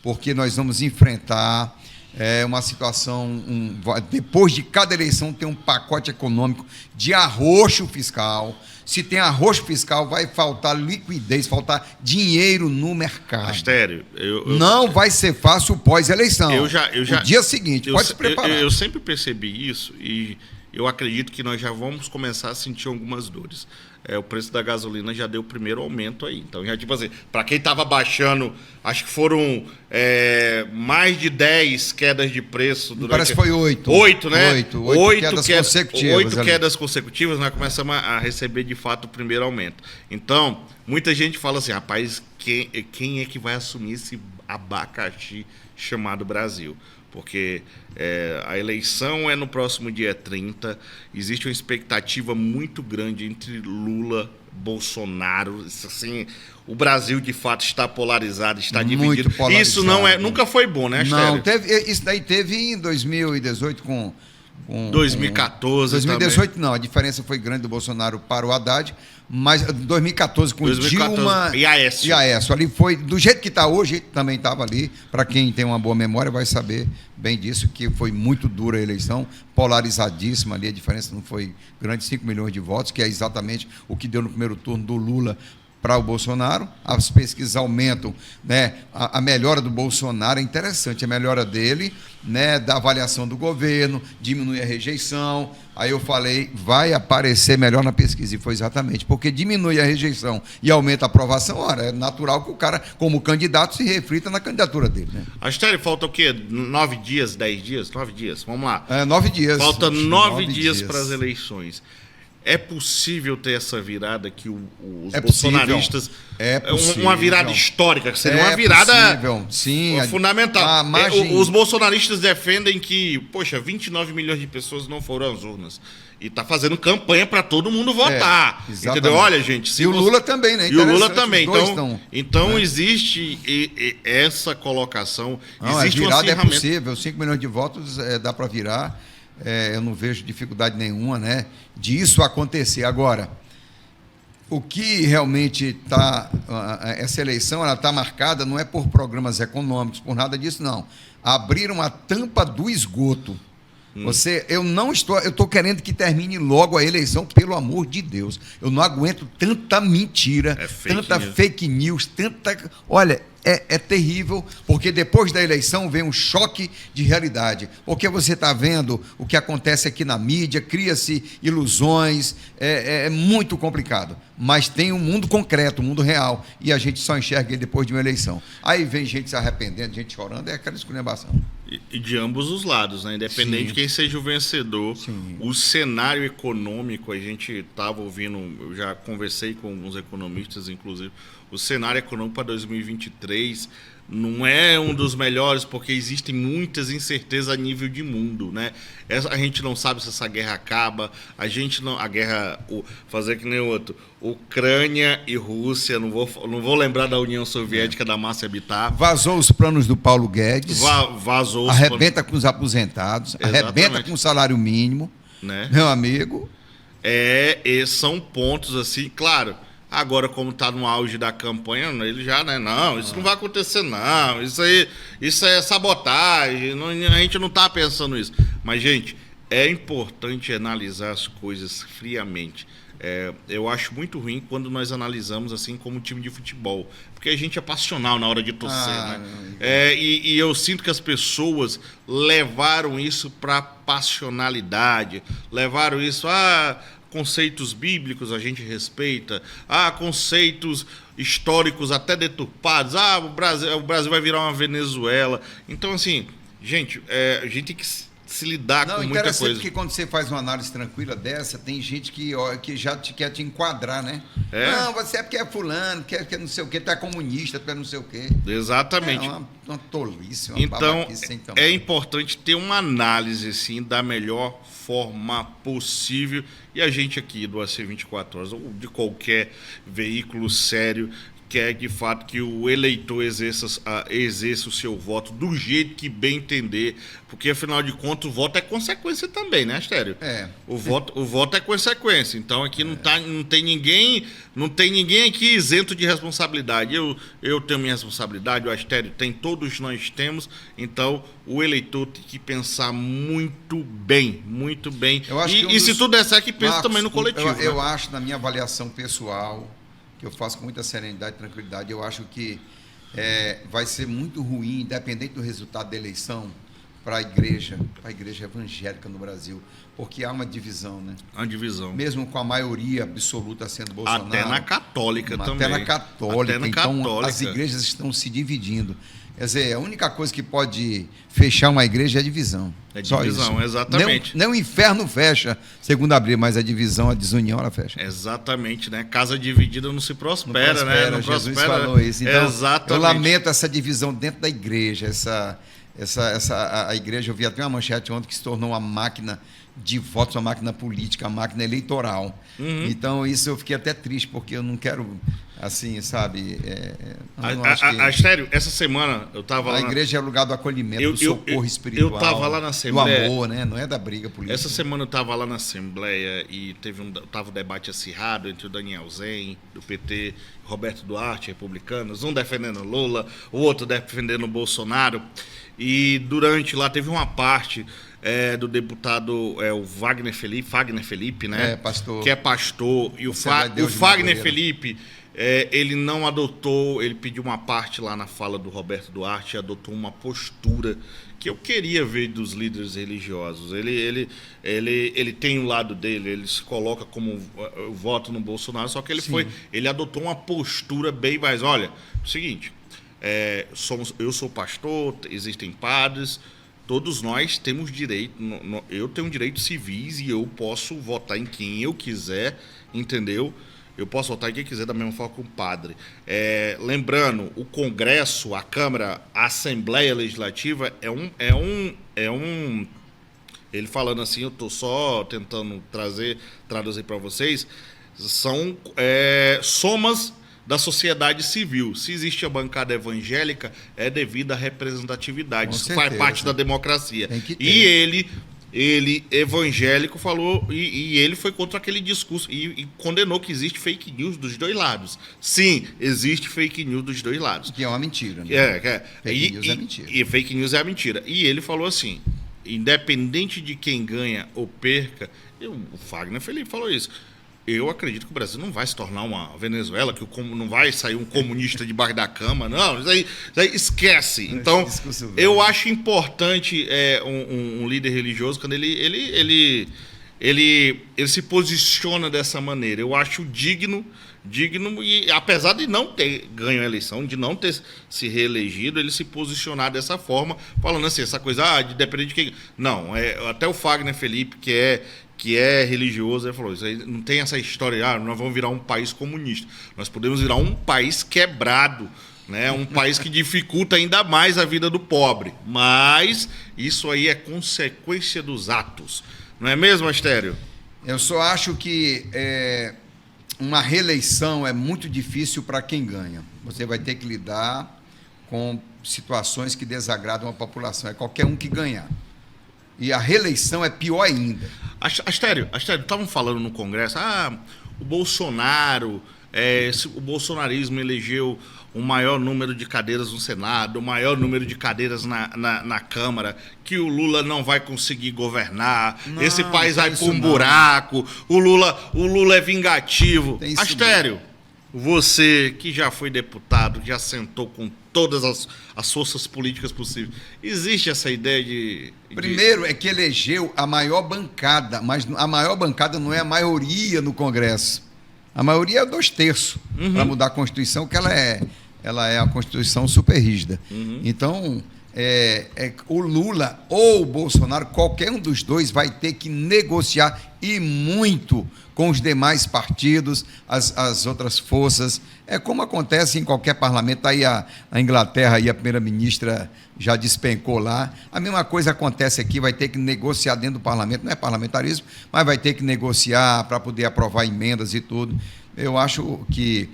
porque nós vamos enfrentar uma situação, depois de cada eleição tem um pacote econômico de arroxo fiscal. Se tem arroxo fiscal, vai faltar liquidez, faltar dinheiro no mercado. Astério, não vai ser fácil pós-eleição. O dia seguinte, pode se preparar. Eu sempre percebi isso e eu acredito que nós já vamos começar a sentir algumas dores. O preço da gasolina já deu o primeiro aumento aí. Então, já tipo assim, para quem estava baixando, acho que foram mais de 10 quedas de preço. Parece que foi 8. 8, né? 8 quedas consecutivas. 8 quedas consecutivas, nós começamos a receber, de fato, o primeiro aumento. Então, muita gente fala assim, rapaz, quem é que vai assumir esse abacaxi chamado Brasil? Porque a eleição é no próximo dia 30, existe uma expectativa muito grande entre Lula e Bolsonaro. Isso, assim, o Brasil, de fato, está polarizado, está dividido. Polarizado. Isso nunca foi bom, né, Astério? Não, isso daí teve em 2018 com 2014 2018 também. Não, a diferença foi grande do Bolsonaro para o Haddad, mas 2014 com 2014, Dilma e Aécio. Ali foi, do jeito que está hoje, também estava ali, para quem tem uma boa memória vai saber bem disso, que foi muito dura a eleição, polarizadíssima ali, a diferença não foi grande, 5 milhões de votos, que é exatamente o que deu no primeiro turno do Lula para o Bolsonaro. As pesquisas aumentam, né? A melhora do Bolsonaro é interessante, a melhora dele, né? Da avaliação do governo, diminui a rejeição. Aí eu falei, vai aparecer melhor na pesquisa, e foi exatamente, porque diminui a rejeição e aumenta a aprovação. Ora, é natural que o cara, como candidato, se reflita na candidatura dele, né? Astério, falta o quê? 9 dias, 10 dias? 9 dias, vamos lá. 9 dias. Falta 9 dias para as eleições. É possível ter essa virada que os bolsonaristas... É possível. Uma virada histórica, que seria uma virada fundamental. Os bolsonaristas defendem que, 29 milhões de pessoas não foram às urnas. E está fazendo campanha para todo mundo votar. Entendeu? Olha, gente... o Lula também, né? E o Lula também. Então existe essa colocação. Não, existe a virada é possível. 5 milhões de votos dá para virar. Eu não vejo dificuldade nenhuma, né, disso acontecer. Agora, o que realmente está... Essa eleição está marcada não é por programas econômicos, por nada disso, não. Abriram a tampa do esgoto. Eu estou querendo que termine logo a eleição, pelo amor de Deus. Eu não aguento tanta mentira, tanta fake news, tanta... Olha, é terrível, porque depois da eleição vem um choque de realidade. Porque você está vendo o que acontece aqui na mídia, cria-se ilusões, é muito complicado. Mas tem um mundo concreto, um mundo real, e a gente só enxerga ele depois de uma eleição. Aí vem gente se arrependendo, gente chorando, é aquela esculhambação. E de ambos os lados, né? Independente de quem seja o vencedor. Sim. O cenário econômico, a gente estava ouvindo, eu já conversei com alguns economistas, inclusive, o cenário econômico para 2023 não é um dos melhores, porque existem muitas incertezas a nível de mundo, né? A gente não sabe se essa guerra acaba, fazer que nem o outro, Ucrânia e Rússia, não vou lembrar da União Soviética, da Márcia Bittar. Vazou os planos do Paulo Guedes, vazou arrebenta com os aposentados, arrebenta com o salário mínimo, né? Meu amigo. São pontos assim, claro. Agora, como está no auge da campanha, ele já, né? Não, isso não vai acontecer, não. Isso é sabotagem. A gente não está pensando nisso. Mas, gente, é importante analisar as coisas friamente. Eu acho muito ruim quando nós analisamos assim como um time de futebol. Porque a gente é passional na hora de torcer, né? E eu sinto que as pessoas levaram isso para passionalidade. Levaram isso conceitos bíblicos a gente respeita, conceitos históricos até deturpados, o Brasil vai virar uma Venezuela. Então, assim, gente, a gente tem que se lidar com muita coisa. Interessante que quando você faz uma análise tranquila dessa, tem gente que já quer te enquadrar, né? Não, você é porque é fulano, que é não sei o quê, tu é comunista, tu é não sei o quê. Exatamente. É uma tolice, uma então, babaquice. É importante ter uma análise, assim, da melhor forma possível. E a gente aqui do AC 24 Horas, ou de qualquer veículo sério quer de fato que o eleitor exerça o seu voto do jeito que bem entender, porque afinal de contas o voto é consequência também, né, Astério? O voto é consequência. Então aqui não tem ninguém aqui isento de responsabilidade. Eu tenho minha responsabilidade, o Astério tem, todos nós temos. Então o eleitor tem que pensar muito bem, muito bem. E se tudo der certo, que pensa também no coletivo. Eu acho, na minha avaliação pessoal, que eu faço com muita serenidade e tranquilidade, eu acho que vai ser muito ruim, independente do resultado da eleição, para a igreja evangélica no Brasil, porque há uma divisão, né? Uma divisão. Mesmo com a maioria absoluta sendo Bolsonaro. Até na católica também. Até na católica. Então, as igrejas estão se dividindo. Quer dizer, a única coisa que pode fechar uma igreja é a divisão. É divisão, exatamente. Nem o inferno fecha, segundo a Bíblia, mas a divisão, a desunião, ela fecha. Exatamente, né? Casa dividida não se prospera, né? Não Jesus prospera, falou isso. Então, exatamente. Eu lamento essa divisão dentro da igreja, a igreja, eu vi até uma manchete ontem que se tornou uma máquina de votos, uma máquina política, uma máquina eleitoral. Então, isso eu fiquei até triste, porque eu não quero, assim, sabe... Astério, essa semana eu estava lá... A igreja é o lugar do acolhimento, do socorro espiritual. Eu estava lá na Assembleia... Do amor, né? Não é da briga política. Essa semana eu estava lá na Assembleia e tava um debate acirrado entre o Daniel Zen, do PT, Roberto Duarte, republicanos, um defendendo Lula, o outro defendendo o Bolsonaro. E durante lá teve uma parte... do deputado o Wagner Felipe, né? Pastor. Que é pastor. E o Wagner Felipe, ele não adotou, ele pediu uma parte lá na fala do Roberto Duarte, adotou uma postura que eu queria ver dos líderes religiosos. Ele tem o lado dele, ele se coloca como voto no Bolsonaro, só que ele adotou uma postura bem mais, olha, o seguinte, eu sou pastor, existem padres, todos nós temos direito, eu tenho direitos civis e eu posso votar em quem eu quiser, entendeu? Eu posso votar em quem quiser da mesma forma que um padre. Lembrando, o Congresso, a Câmara, a Assembleia Legislativa ele falando assim, eu estou só tentando traduzir para vocês, são somas da sociedade civil. Se existe a bancada evangélica, é devido à representatividade. Isso faz parte da democracia. E ele evangélico, falou, e ele foi contra aquele discurso e condenou que existe fake news dos dois lados. Sim, existe fake news dos dois lados. Que é uma mentira, né? Fake news é mentira. E fake news é a mentira. E ele falou assim, independente de quem ganha ou perca, o Wagner Felipe falou isso, eu acredito que o Brasil não vai se tornar uma Venezuela, que não vai sair um comunista debaixo da cama, não, isso aí esquece. Então, eu acho importante um líder religioso quando ele se posiciona dessa maneira. Eu acho digno, e apesar de não ter ganho a eleição, de não ter se reelegido, ele se posicionar dessa forma, falando assim, essa coisa, de depender de quem... Não, até o Wagner Felipe, que é religioso, ele falou, isso aí não tem essa história, nós vamos virar um país comunista. Nós podemos virar um país quebrado, né? Um país que dificulta ainda mais a vida do pobre. Mas isso aí é consequência dos atos. Não é mesmo, Astério? Eu só acho que uma reeleição é muito difícil para quem ganha. Você vai ter que lidar com situações que desagradam a população. É qualquer um que ganhar. E a reeleição é pior ainda. Astério, estavam falando no Congresso, o Bolsonaro, o bolsonarismo elegeu o maior número de cadeiras no Senado, o maior número de cadeiras na Câmara, que o Lula não vai conseguir governar, esse país vai para um buraco, o Lula é vingativo. Astério, você que já foi deputado, que já sentou com todas as forças políticas possíveis, existe essa ideia de... Primeiro é que elegeu a maior bancada, mas a maior bancada não é a maioria no Congresso. A maioria é 2/3 para mudar a Constituição, que ela é a Constituição super rígida. Então, o Lula ou o Bolsonaro, qualquer um dos dois vai ter que negociar, e muito, com os demais partidos, as outras forças. É como acontece em qualquer parlamento. Aí a Inglaterra e a primeira-ministra já despencou lá. A mesma coisa acontece aqui, vai ter que negociar dentro do parlamento, não é parlamentarismo, mas vai ter que negociar para poder aprovar emendas e tudo. Eu acho que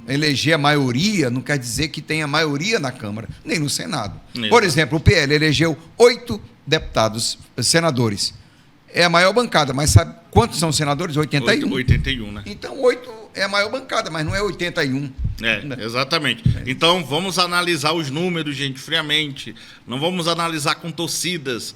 eleger a maioria não quer dizer que tenha maioria na Câmara, nem no Senado. Exato. Por exemplo, o PL elegeu 8 deputados, senadores. É a maior bancada, mas sabe quantos são senadores? 81. 81, né? Então, 8 é a maior bancada, mas não é 81. Exatamente. Então, vamos analisar os números, gente, friamente. Não vamos analisar com torcidas.